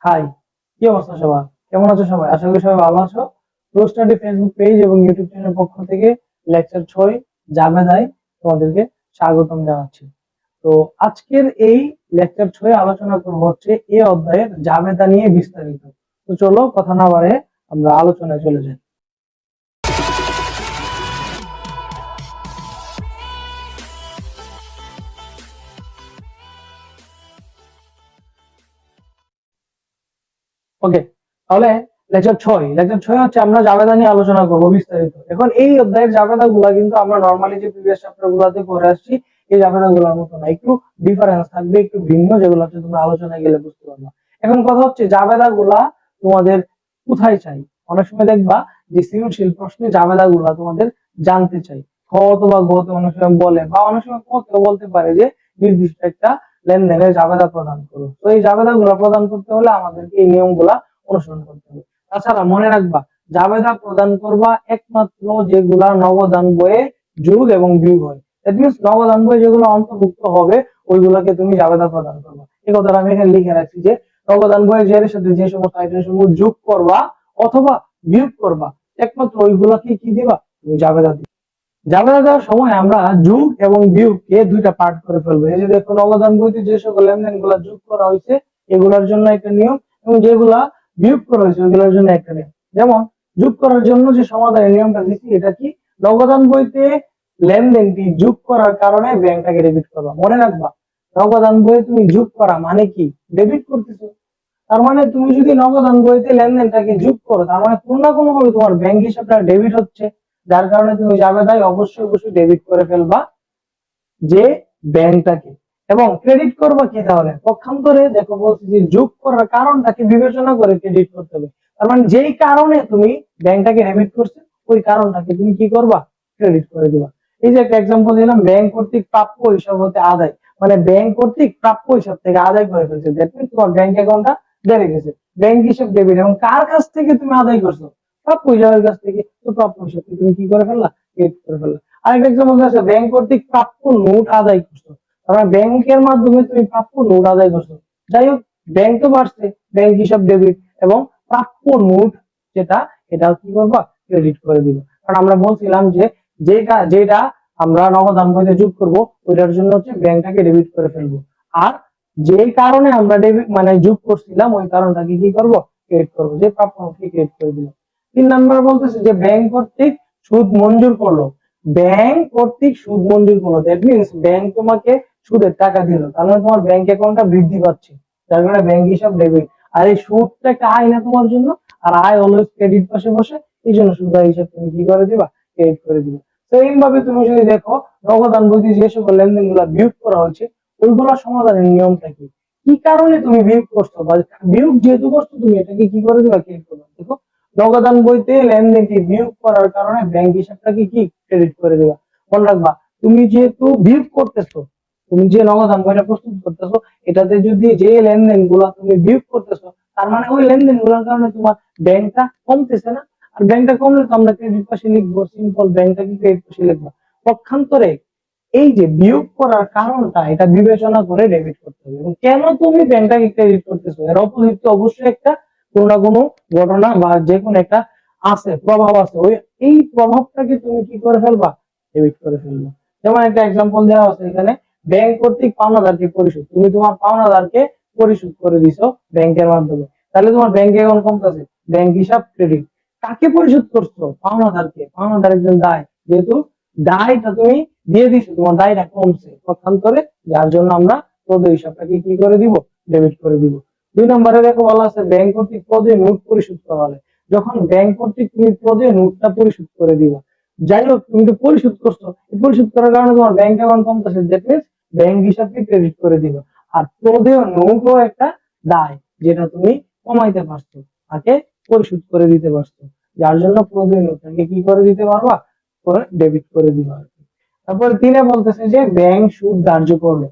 High, কি অবস্থা সবার? কেমন আছো সবাই? আশা করি সবাই ভালো আছো। প্রো স্টাডি ফেসবুক পেজ এবং ইউটিউব চ্যানেলের পক্ষ থেকে লেকচার 6 জাবেদায় তোমাদেরকে স্বাগতম জানাচ্ছি। তো আজকের এই লেকচার 6 আলোচনা করব হচ্ছে এই অধ্যায়ের জাবেদা নিয়ে বিস্তারিত। তো চলো কথা না বাড়ে আমরা আলোচনায় চলে যাই। ওকে, তাহলে লেকচার 6 হচ্ছে আমরা জাবেদা নিয়ে আলোচনা করবো বিস্তারিত। এখন এই অধ্যায়ের জাবেদা গুলা কিন্তু আমরা নর্মালি যে প্রিভিয়াস চ্যাপ্টার গুলাতে করে আসছি এই জাবেদা গুলোর মতো না, একটু ডিফারেন্স থাকবে, একটু ভিন্ন, যেগুলো হচ্ছে তোমরা আলোচনায় গেলে বুঝতে পারবে। এখন কথা হচ্ছে জাবেদা গুলা তোমাদের কোথায় চাই? অনেক সময় দেখবা যে সৃজনশীল প্রশ্নে জাবেদা গুলা তোমাদের জানতে চাই, খ অথবা গ তে অনেক সময় বলে, বা অনেক সময় ক তে বলতে পারে যে নির্দিষ্ট একটা লেনদেনের জাবেদা প্রদান করো। তো এই জাবেদা গুলা প্রদান করতে হলে আমাদেরকে এই নিয়মগুলা অনুসরণ করতে হবে। তাছাড়া মনে রাখবা, জাবেদা প্রদান করবা একমাত্র যেগুলা নগদান বইয়ে যোগ এবং বিয়োগ হয়। দ্যাট মিনস নগদান বই যেগুলো অন্তর্ভুক্ত হবে ওইগুলাকে তুমি জাবেদা প্রদান করবা। এই কথাটা আমি এখানে লিখে রাখছি যে নগদান বইয়ের জেরের সাথে যে সমস্ত আইটেম সমূহ যোগ করবা অথবা বিয়োগ করবা, একমাত্র ওইগুলাকে কি দিবা? তুমি জাবেদা দিবা। জাবেদা দেওয়ার সময় আমরা যোগ এবং বিয়োগকে দুইটা পার্ট করে ফেলবো। এই যে দেখুন, অবদান বইতে যে সকল লেনদেন গুলা যোগ করা হয়েছে এগুলোর জন্য একটা নিয়ম, এবং যেগুলা বিয়োগ করা হয়েছে ওইগুলোর জন্য একটা নিয়ম। যেমন যোগ করার জন্য যে সমাধানের নিয়মটা দিচ্ছি, এটা কি? নগদান বইতে লেনদেনটি যোগ করার কারণে ব্যাংকটাকে ডেবিট করবা। মনে রাখবা, নগদান বইয়ে তুমি যোগ করা মানে কি? ডেবিট করতেছো। তার মানে তুমি যদি নগদান বইতে লেনদেনটাকে যোগ করো, তার মানে কোনো না কোনো ভাবে তোমার ব্যাংক হিসাবটা ডেবিট হচ্ছে, যার কারণে তুমি জাবেদায় অবশ্যই অবশ্যই ডেবিট করে ফেলবা যে ব্যাংকটাকে। এবং ক্রেডিট করবা কি তাহলে? পক্ষান্তরে দেখো বলছি যে যোগ করার কারণটাকে বিবেচনা করে ক্রেডিট করতে হবে। তার মানে যেই কারণে তুমি ব্যাংকটাকে ডেবিট করছো ওই কারণটাকে তুমি কি করবা? ক্রেডিট করে দিবা। এই যে একটা এক্সাম্পল দিলাম, ব্যাংক কর্তৃক প্রাপ্য হিসাব হতে আদায়, মানে ব্যাংক কর্তৃক প্রাপ্য হিসাব থেকে আদায় করে ফেলছে, দ্যাট মিন্স তোমার ব্যাংক অ্যাকাউন্টটা বেড়ে গেছে। ব্যাংক হিসাব ডেবিট, এবং কার কাছ থেকে তুমি আদায় করছো? প্রাপ্য হিসাবের কাছ থেকে। তো প্রাপ্য হিসাব তুমি কি করে ফেললা? ক্রেডিট করে ফেললা। আরেকটা এক্সাম্পল আছে, ব্যাংক কর্তৃক প্রাপ্য নোট আদায় করছো, তারপরে ব্যাংকের মাধ্যমে তুমি প্রাপ্য নোট আদায় করছো। যাই হোক, ব্যাংক তো বাড়ছে, ব্যাংক হিসাব ডেবিট, এবং প্রাপ্য নোট যেটা, এটা কি করবা? ক্রেডিট করে দিবে। কারণ আমরা বলছিলাম যে যেটা আমরা নগদান বইতে যোগ করব ওইটার জন্য হচ্ছে ব্যাংকটাকে ডেবিট করে ফেলবো। আর যে কারণে আমরা ডেবিট মানে যোগ করছিলাম ওই কারণটাকে কি করব? ক্রেডিট করবো, যে প্রাপ্য নোটকে ক্রেডিট করে দিলাম। 3 নম্বর বলতেছে যে ব্যাংক কর্তৃক সুদ মঞ্জুর করলো। ব্যাংক কর্তৃক সুদ মঞ্জুর করলো, দ্যাট মিনস ব্যাংক তোমাকে সুদের টাকা দিল, তার মানে তোমার ব্যাংক অ্যাকাউন্টটা বৃদ্ধি পাচ্ছে, যার কারণে ব্যাংক হিসাব ডেবিট। আর এই সুদটা একটা আয় না তোমার জন্য, আর আয় অলওয়েজ ক্রেডিট পাশে বসে, এই জন্য সুদ আয় হিসাব তুমি কি করে দিবা? ক্রেডিট করে দিবা। সেম ভাবে তুমি যদি দেখো নগদান বইতে যে সকল লেনদেন গুলা বিয়োগ করা হয়েছে ওইগুলা সমাধানের নিয়মটা কি? কি কারণে তুমি বিয়োগ করছো, বা বিয়োগ যেহেতু করছো তুমি এটাকে কি করে দিবা? ক্রেডিট করবা। দেখো, নগদান বইতে লেনদেনটি বিয়োগ করার কারণে ব্যাংক হিসাবটাকে কি ক্রেডিট করে দিবা। মনে রাখবা, তুমি যেহেতু বিয়োগ করতেছো, তুমি যে নগদান বইটা প্রস্তুত করতেছো এটাতে যদি যে লেনদেন গুলা তুমি বিয়োগ করতেছো, তার মানে ওই লেনদেন গুলোর কারণে তোমার ব্যাংকটা কমতেছে না। আর ব্যাংকটা কমলে তো আমরা ক্রেডিট পাশে লিখবো, সিম্পল, ব্যাংকটাকে ক্রেডিট পাশে লিখবো। পক্ষান্তরে এই যে বিয়োগ করার কারণটা এটা বিবেচনা করে ডেবিট করতে হবে। এবং কেন তুমি ব্যাংকটাকে ক্রেডিট করতেছো, এর অপোজিট তো অবশ্যই একটা কোনো না কোনো ঘটনা বা যে কোনো একটা আছে, প্রভাব আছে, ওই এই প্রভাবটাকে তুমি কি করে ফেলবা? ডেবিট করে ফেলবা। যেমন একটা এক্সাম্পল দেওয়া আছে এখানে, ব্যাংক কর্তৃক পাওনাদারকে পরিশোধ, তুমি তোমার পাওনাদারকে পরিশোধ করে দিছো ব্যাংকের মাধ্যমে, তাহলে তোমার ব্যাংক অ্যাকাউন্ট কমতেছে, ব্যাংক হিসাব ক্রেডিট। কাকে পরিশোধ করছো? পাওনাদারকে। পাওনাদার একজন দায়, যেহেতু দায়টা তুমি দিয়ে দিছো, তোমার দায়টা কমছে পক্ষান্তরে, যার জন্য আমরা প্রদেয় হিসাবটাকে কি করে দিব? ডেবিট করে দিব। 2 নম্বরে দেখো বলা আছে ব্যাংক কর্তৃক প্রদেয় নোট পরিশোধ করা হলে। যখন ব্যাংক কর্তৃক তুমি প্রদেয় নোটটা পরিশোধ করে দিবা, যাই হোক তুমি তো পরিশোধ করছো, পরিশোধ করার কারণে তোমার ব্যাংক অ্যাকাউন্ট কমতেছে, দ্যাট মিন্স ব্যাংক হিসাবকে ক্রেডিট করে দিবা। আর প্রদেয় নোটও একটা দায়, যেটা তুমি কমাইতে পারছো, তাকে পরিশোধ করে দিতে পারছো, যার জন্য প্রদেয় নোটটাকে কি করে দিতে পারবা? ডেবিট করে দিবা। তারপরে 3 বলতেছে যে ব্যাংক সুদ ধার্য করলো।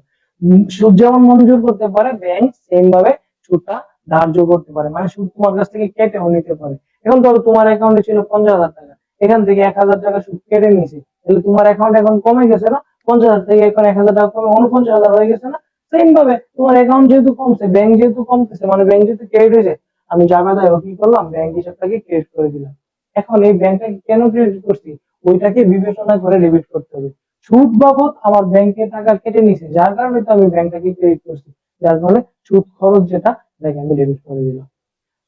সুদ যেমন মঞ্জুর করতে পারে, ব্যাংক সেম ভাবে সুদটা ধার্য করতে পারে, মানে সুদ তোমার কাছ থেকে কেটেও নিতে পারে। এখন ধরো তোমার অ্যাকাউন্টে ছিল 50,000 টাকা, এখান থেকে 1,000 টাকা সুদ কেটে নিয়েছে, তাহলে তোমার অ্যাকাউন্ট এখন কমে গেছে না? 50,000 থেকে এখন 1,000 টাকা কমে 49,000 হয়ে গেছে না? সেম ভাবে তোমার অ্যাকাউন্ট যেহেতু কমছে, ব্যাংক যেহেতু কমতেছে, মানে ব্যাংক যেহেতু ক্রেডিট হয়েছে, আমি জাবেদায় কি করলাম, ব্যাংক হিসাবটাকে ক্রেডিট করে দিলাম। এখন এই ব্যাংকটাকে কেন ক্রেডিট করছি, ওইটাকে বিবেচনা করে ডেবিট করতে হবে। সুদ বাবদ আমার ব্যাংকে টাকা কেটে নিছে, যার কারণে তো আমি ব্যাংকটাকে ক্রেডিট করছি, যার ফলে সুদ খরচ যেটা, এটাকে আমি ডেবিট করে দিলাম।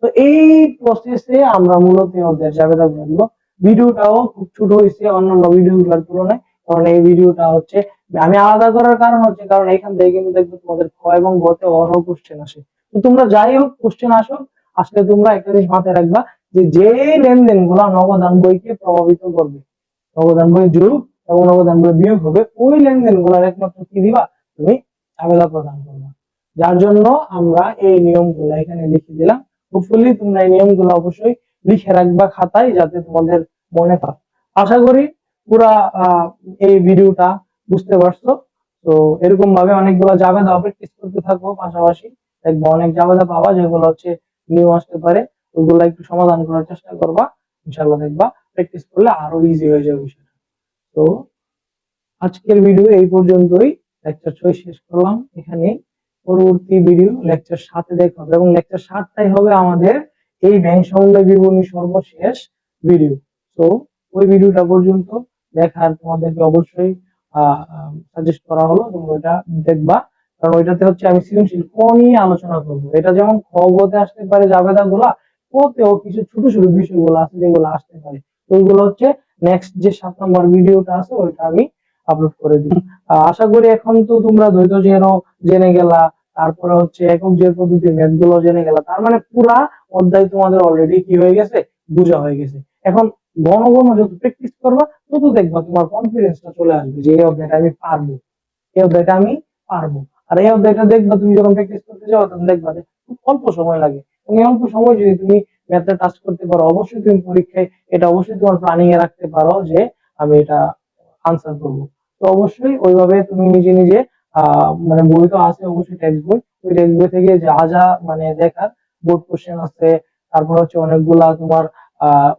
তো এই প্রসেসে আমরা মূলত ওদের জাবেদা করব। ভিডিওটাও খুব ছোট হয়েছে অন্যান্য ভিডিওগুলোর তুলনায়, কারণ এই ভিডিওটা হচ্ছে আমি আলাদা করার কারণ হচ্ছে, কারণ এখান থেকে কিন্তু দেখবো তোমাদের খ এবং গতে অরো কোশ্চেন আসে। তো তোমরা যাই হোক কোশ্চেন আসো, আসলে তোমরা একটা জিনিস মাথায় রাখবা, যে লেনদেন গুলা নগদান বইকে প্রভাবিত করবে, নগদান বই যোগ এবং নগদান বই বিয়োগ হবে, ওই লেনদেন গুলার একমাত্র কি দিবা, তুমি আবেদন প্রদান করবা। যার জন্য আমরা এই নিয়মগুলো এখানে লিখে দিলাম। হোপফুলি তোমরা এই নিয়মগুলো অবশ্যই লিখে রাখবা খাতায়, যাতে তোমাদের মনে থাকে। আশা করি পুরা এই ভিডিওটা বুঝতে পারছো। তো এরকম ভাবে অনেকগুলো জাবেদা প্র্যাকটিস করতে থাকো, পাশাপাশি দেখবা অনেক জাবেদা পাবা যেগুলো হচ্ছে নিউ আসতে পারে, ওগুলো একটু সমাধান করার চেষ্টা করবা। ইনশাল্লাহ দেখবা প্র্যাকটিস করলে আরো ইজি হয়ে যাবে বিষয়টা। তো আজকের ভিডিও এই পর্যন্তই, লেকচার 6 শেষ করলাম এখানে। পরবর্তী ভিডিও লেকচার 7-এ দেখা হবে, এবং লেকচার 7টাই হবে আমাদের এই ব্যাংক সমবায় বিবরণী সর্বশেষ ভিডিও। তো ওই ভিডিওটা পর্যন্ত দেখার তোমাদেরকে অবশ্যই সাজেস্ট করা হলো, তোমরা ওইটা দেখবা, কারণ ওইটাতে হচ্ছে আমি সৃজনশীল ক নিয়ে আলোচনা করবো। এটা যেমন খ গতে আসতে পারে জাবেদা গুলা, কতেও কিছু ছোট ছোট বিষয়গুলো আছে যেগুলো আসতে পারে, ওইগুলো হচ্ছে নেক্সট যে 7 নম্বর ভিডিওটা আছে ওইটা আমি আপলোড করে দিই। আশা করি এখন তো তোমরা দ্বৈত জেরও জেনে গেলা, তারপরে হচ্ছে একক জের পদ্ধতি ম্যাথ গুলো জেনে গেলা, তার মানে পুরা অধ্যায় তোমাদের অলরেডি কি হয়ে গেছে, বোঝা হয়ে গেছে। এখন ঘন ঘন যত প্র্যাকটিস করবা, তত দেখবা তোমার কনফিডেন্সটা চলে আসবে যে এই অধ্যায়টা আমি পারবো, এই অধ্যায়টা আমি পারবো। আর এই অধ্যায়টা দেখবা তুমি যখন প্র্যাকটিস করতে যাও, তখন দেখবা যে খুব অল্প সময় লাগে, এবং এই অল্প সময় যদি তুমি ম্যাথটা টাচ করতে পারো, অবশ্যই তুমি পরীক্ষায় এটা অবশ্যই তোমার প্ল্যানিং এ রাখতে পারো যে আমি এটা আনসার করবো। তো অবশ্যই ওইভাবে তুমি নিজে নিজে মানে বই তো আছে অবশ্যই, টেক্সট বই, ওই টেক্সট বই থেকে যা যা মানে দেখার বোর্ড কোশ্চেন আছে, তারপর হচ্ছে অনেকগুলা তোমার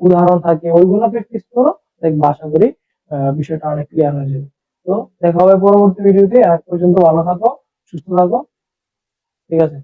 উদাহরণ থাকে, ওইগুলা প্র্যাকটিস করো, দেখবা আশা করি বিষয়টা অনেক ক্লিয়ার হয়ে যাবে। তো দেখা হবে পরবর্তী ভিডিওতে, আজ পর্যন্ত ভালো থাকো, সুস্থ থাকো, ঠিক আছে।